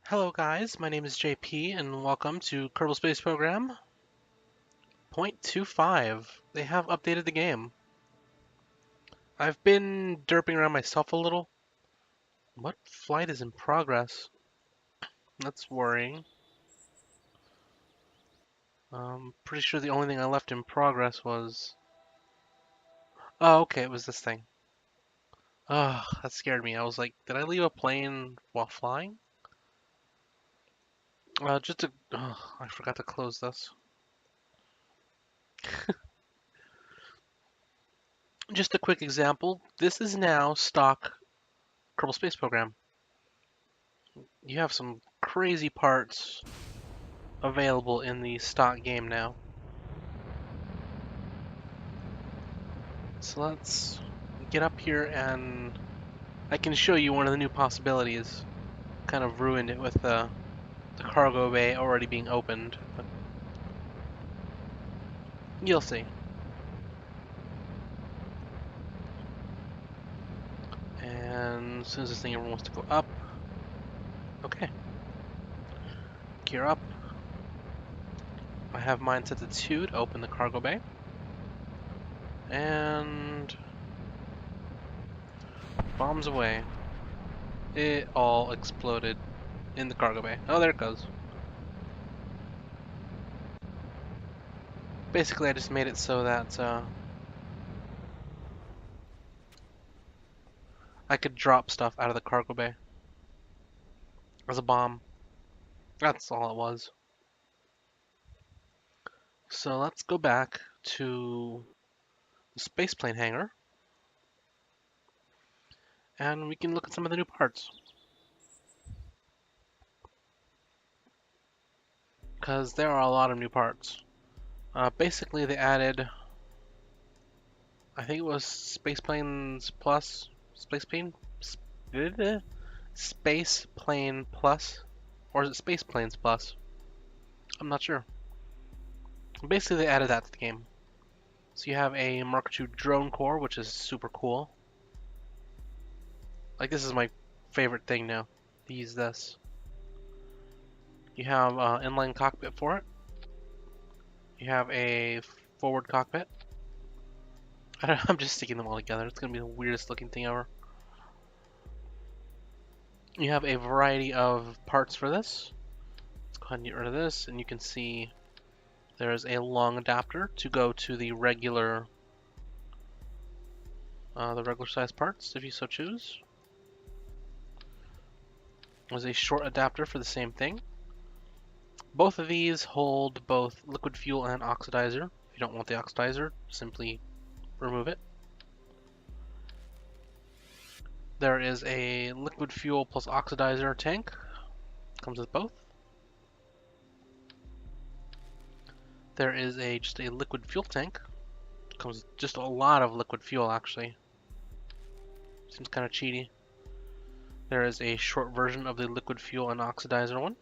Hello guys, my name is JP and welcome to Kerbal Space Program 0.25. They have updated the game. I've been derping around myself a little. What flight is in progress? That's worrying. Pretty sure the only thing I left in progress was... Oh, okay, it was this thing. Oh, that scared me. I was like, did I leave a plane while flying? I forgot to close this. Just a quick example. This is now stock Kerbal Space Program. You have some crazy parts available in the stock game now. So let's get up here and I can show you one of the new possibilities. Kind of ruined it with the cargo bay already being opened, but you'll see. And as soon as this thing ever wants to go up, okay, gear up. I have mine set to 2 to open the cargo bay. And bombs away. It all exploded in the cargo bay. Oh, there it goes. Basically, I just made it so that I could drop stuff out of the cargo bay as a bomb. That's all it was. So let's go back to the spaceplane hangar and we can look at some of the new parts. Because there are a lot of new parts. Basically, they added, I think it was Spaceplanes Plus, Spaceplane Plus, or is it Spaceplanes Plus? I'm not sure. Basically, they added that to the game. So you have a Mark II drone core, which is super cool. Like, this is my favorite thing now, to use this. You have inline cockpit for it. You have a forward cockpit. I'm just sticking them all together. It's going to be the weirdest looking thing ever. You have a variety of parts for this. Let's go ahead and get rid of this, and you can see there's a long adapter to go to the regular size parts, if you so choose. There's a short adapter for the same thing. Both of these hold both liquid fuel and oxidizer. If you don't want the oxidizer, simply remove it. There is a liquid fuel plus oxidizer tank. Comes with both. There is just a liquid fuel tank. Comes with just a lot of liquid fuel, actually. Seems kind of cheaty. There is a short version of the liquid fuel and oxidizer one.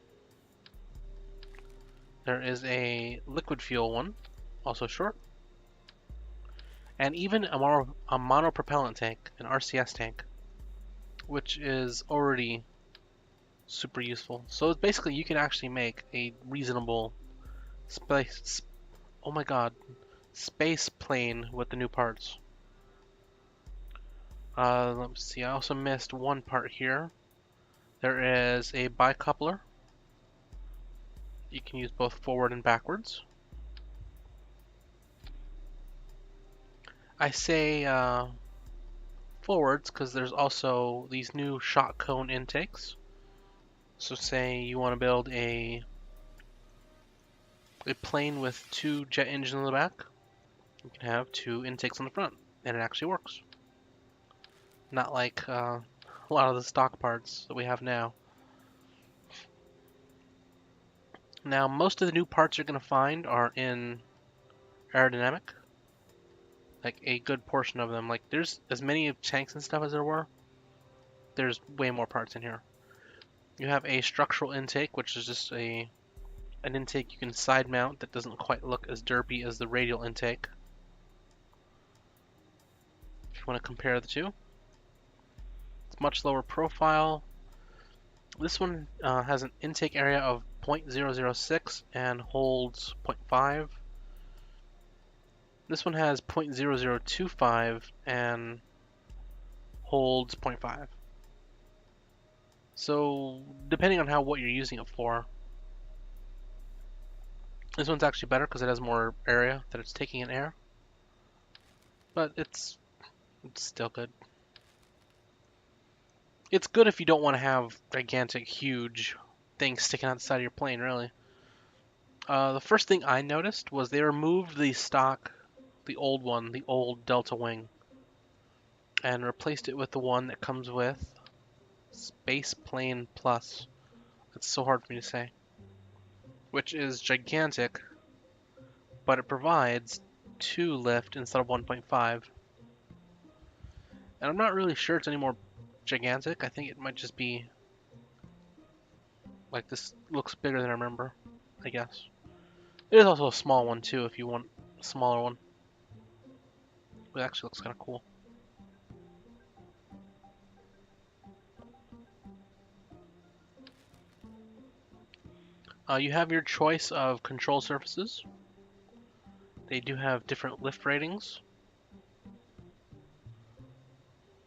There is a liquid fuel one, also short. And even a monopropellant tank, an RCS tank, which is already super useful. So basically, you can actually make a reasonable space plane with the new parts. Let me see, I also missed one part here. There is a bicoupler. You can use both forward and backwards. I say forwards because there's also these new shot cone intakes. So say you want to build a plane with 2 jet engines in the back, you can have 2 intakes on the front, and it actually works. Not like a lot of the stock parts that we have now. Now, most of the new parts you're going to find are in aerodynamic. Like, a good portion of them. Like, there's as many tanks and stuff as there were. There's way more parts in here. You have a structural intake, which is just an intake you can side mount that doesn't quite look as derpy as the radial intake. If you want to compare the two. It's much lower profile. This one has an intake area of 0.006 and holds zero point 0.5. This one has 0.0025 and holds zero point 0.5. So depending on what you're using it for, this one's actually better because it has more area that it's taking in air, but it's still good. It's good if you don't want to have gigantic, huge things sticking out the side of your plane, really. The first thing I noticed was they removed the old one, the old Delta Wing, and replaced it with the one that comes with Space Plane Plus. It's so hard for me to say. Which is gigantic, but it provides 2 lift instead of 1.5. And I'm not really sure it's any more gigantic. I think it might just be like this looks bigger than I remember, I guess. There's also a small one too if you want a smaller one. It actually looks kind of cool. You have your choice of control surfaces. They do have different lift ratings.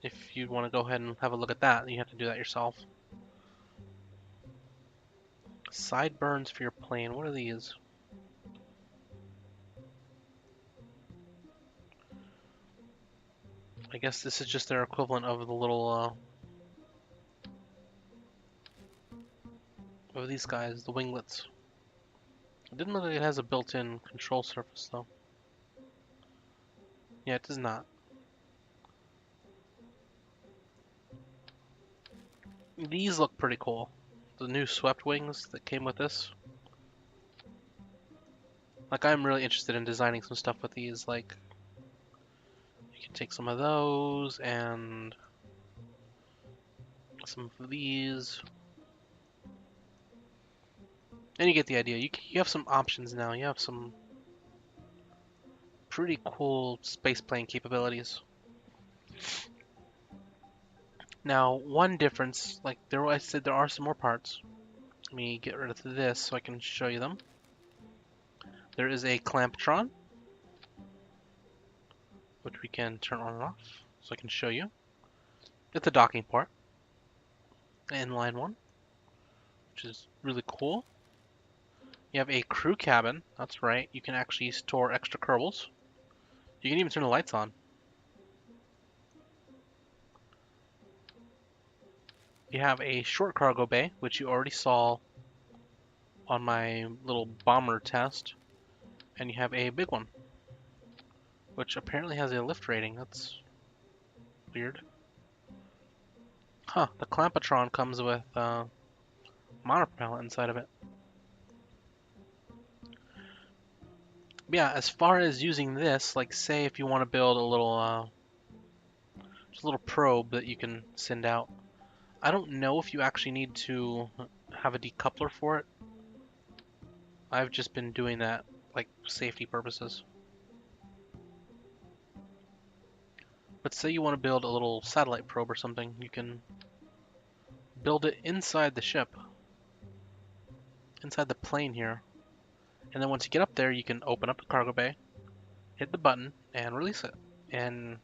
If you want to go ahead and have a look at that, you have to do that yourself. Sideburns for your plane. What are these? I guess this is just their equivalent of the little of these guys, the winglets. It didn't look like it has a built-in control surface though. Yeah, it does not. These look pretty cool. The new swept wings that came with this. Like, I'm really interested in designing some stuff with these. Like, you can take some of those and some of these. And you get the idea. You have some options now. You have some pretty cool space plane capabilities. Now, one difference, like I said, there are some more parts. Let me get rid of this so I can show you them. There is a clamptron, which we can turn on and off, so I can show you. It's a docking port, an inline one, which is really cool. You have a crew cabin, that's right. You can actually store extra Kerbals. You can even turn the lights on. You have a short cargo bay, which you already saw on my little bomber test. And you have a big one, which apparently has a lift rating. That's weird. Huh, the Clampatron comes with monopropellant inside of it. But yeah, as far as using this, like say if you want to build a little, just a little probe that you can send out. I don't know if you actually need to have a decoupler for it. I've just been doing that like safety purposes. But say you want to build a little satellite probe or something, you can build it inside the ship, inside the plane here. And then once you get up there, you can open up the cargo bay, hit the button, and release it. And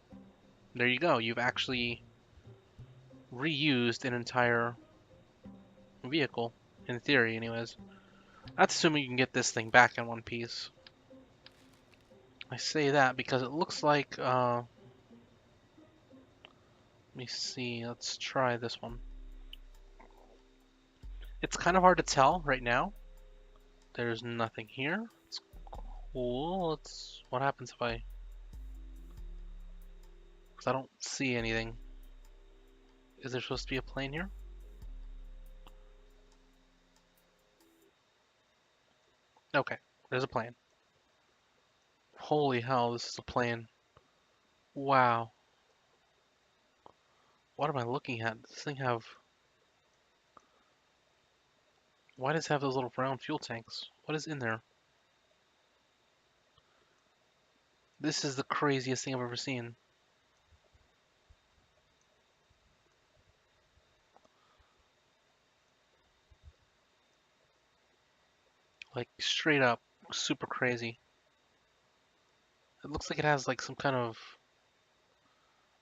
there you go. You've actually reused an entire vehicle, in theory anyways. That's assuming you can get this thing back in one piece. I say that because it looks like, let me see, let's try this one. It's kind of hard to tell right now. There's nothing here. It's cool. What happens if because I don't see anything. Is there supposed to be a plane here? Okay, there's a plane. Holy hell, this is a plane. Wow. What am I looking at? Does this thing have... Why does it have those little round fuel tanks? What is in there? This is the craziest thing I've ever seen. Like straight up super crazy. It looks like it has like some kind of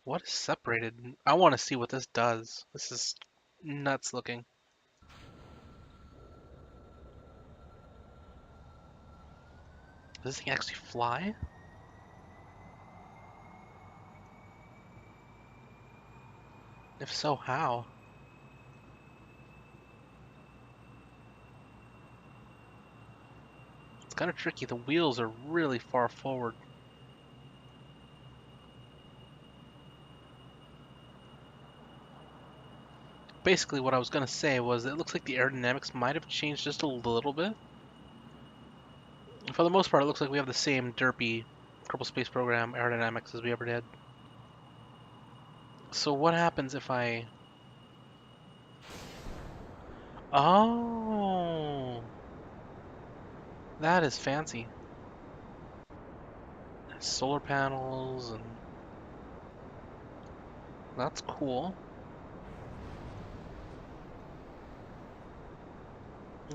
what is separated? I want to see what this does. This is nuts looking. Does this thing actually fly? If so, how? It's kind of tricky. The wheels are really far forward. Basically, what I was going to say was it looks like the aerodynamics might have changed just a little bit. For the most part, it looks like we have the same derpy Kerbal Space Program aerodynamics as we ever did. So what happens if I... Oh! That is fancy. Solar panels and... That's cool.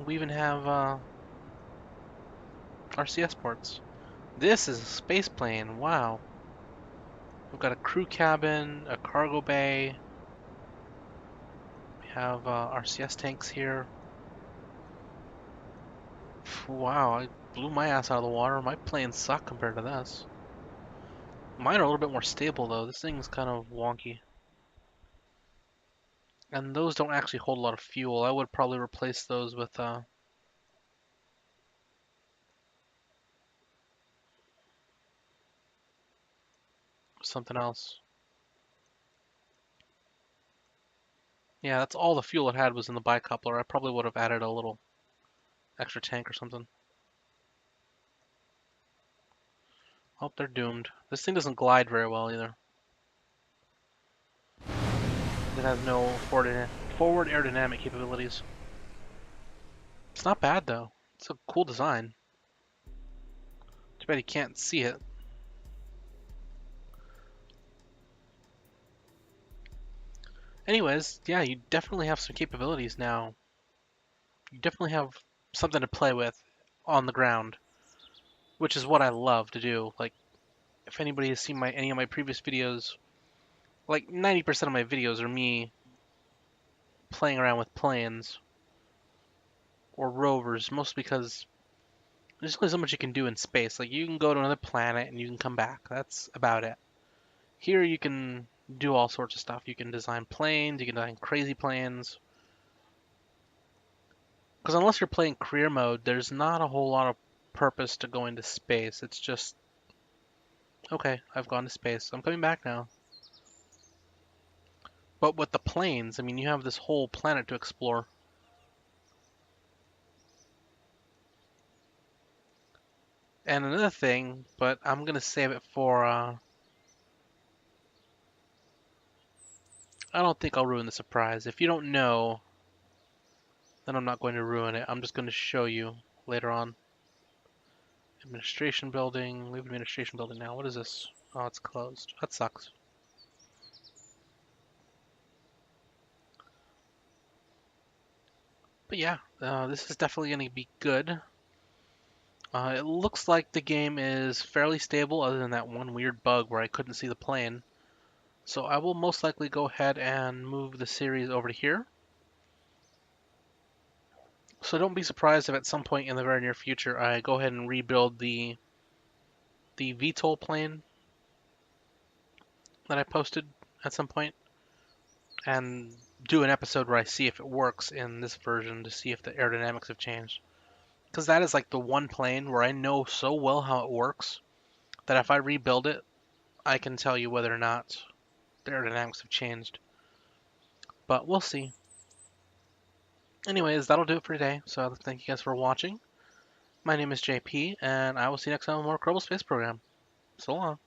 We even have RCS ports. This is a space plane. Wow. We've got a crew cabin, a cargo bay. We have RCS tanks here. Wow, I blew my ass out of the water. My planes suck compared to this. Mine are a little bit more stable though. This thing's kind of wonky. And those don't actually hold a lot of fuel. I would probably replace those with something else. Yeah, that's all the fuel it had was in the bicoupler. I probably would have added a little extra tank or something. Oh, they're doomed. This thing doesn't glide very well either. It has no forward aerodynamic capabilities. It's not bad though. It's a cool design. Too bad you can't see it. Anyways, yeah, you definitely have some capabilities now. You definitely have something to play with on the ground, which is what I love to do. Like, if anybody has seen any of my previous videos, like 90% of my videos are me playing around with planes or rovers, mostly because there's only so much you can do in space. Like, you can go to another planet and you can come back. That's about it. Here you can do all sorts of stuff. You can design planes, you can design crazy planes. Because unless you're playing career mode, there's not a whole lot of purpose to going to space. It's just, okay, I've gone to space. I'm coming back now. But with the planes, I mean, you have this whole planet to explore. And another thing, but I'm going to save it for, I don't think I'll ruin the surprise. If you don't know, then I'm not going to ruin it. I'm just going to show you later on. Administration building. We have administration building now. What is this? Oh, it's closed. That sucks. But yeah, this is definitely going to be good. It looks like the game is fairly stable other than that one weird bug where I couldn't see the plane. So I will most likely go ahead and move the series over to here. So don't be surprised if at some point in the very near future I go ahead and rebuild the VTOL plane that I posted at some point and do an episode where I see if it works in this version to see if the aerodynamics have changed. Because that is like the one plane where I know so well how it works that if I rebuild it, I can tell you whether or not the aerodynamics have changed. But we'll see. Anyways, that'll do it for today. So thank you guys for watching. My name is JP, and I will see you next time on more Kerbal Space Program. So long.